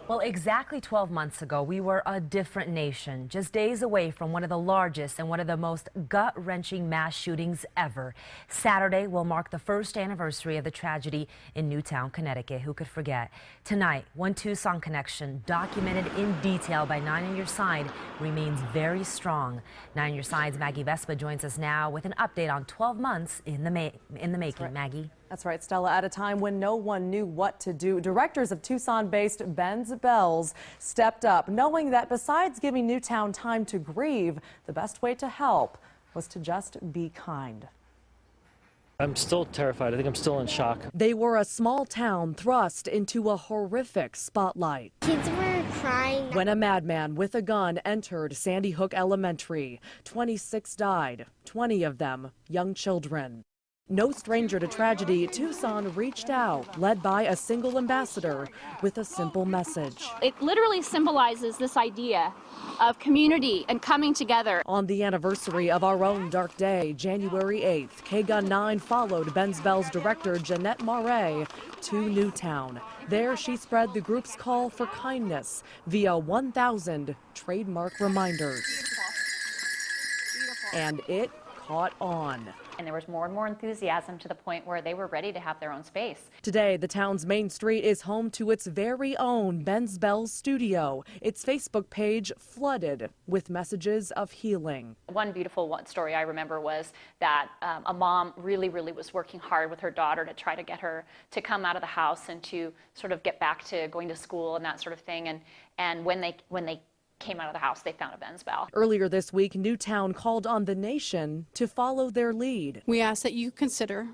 Well, exactly 12 months ago, we were a different nation, just days away from one of the largest and one of the most gut-wrenching mass shootings ever. Saturday will mark the first anniversary of the tragedy in Newtown, Connecticut. Who could forget? Tonight, one Tucson connection, documented in detail by 9 on Your Side, remains very strong. 9 on Your Side's Maggie Vespa joins us now with an update on 12 months in the making. Right. Maggie. That's right, Stella. At a time when no one knew what to do, directors of Tucson-based Ben's Bells stepped up, knowing that besides giving Newtown time to grieve, the best way to help was to just be kind. I'm still terrified. I think I'm still in shock. They were a small town thrust into a horrific spotlight. Kids were crying. When a madman with a gun entered Sandy Hook Elementary, 26 died, 20 of them young children. No stranger to tragedy, Tucson reached out, led by a single ambassador with a simple message. It literally symbolizes this idea of community and coming together. On the anniversary of our own dark day, January 8th, KGUN-9 followed Ben's Bells director Jeanette Marais to Newtown. There she spread the group's call for kindness via 1,000 trademark reminders. And it caught on. And there was more and more enthusiasm to the point where they were ready to have their own space. Today, the town's main street is home to its very own Ben's Bells studio. Its Facebook page flooded with messages of healing. One beautiful story I remember was that a mom really was working hard with her daughter to try to get her to come out of the house and to sort of get back to going to school and that sort of thing. And when they came out of the house, they found a Ben's Bell. Earlier this week, Newtown called on the nation to follow their lead. We ask that you consider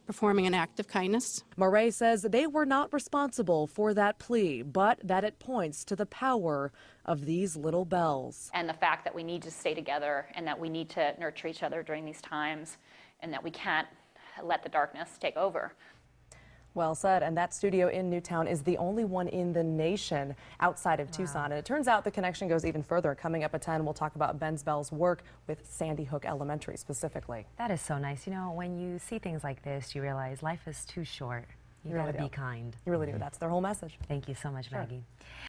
performing an act of kindness. Marais says they were not responsible for that plea, but that it points to the power of these little bells. And the fact that we need to stay together and that we need to nurture each other during these times and that we can't let the darkness take over. Well said, and that studio in Newtown is the only one in the nation outside of Tucson. And it turns out the connection goes even further. Coming up at 10, we'll talk about Ben's Bells' work with Sandy Hook Elementary specifically. That is so nice. You know, when you see things like this, you realize life is too short. You really gotta do. be kind. You really do. That's their whole message. Thank you so much, Maggie.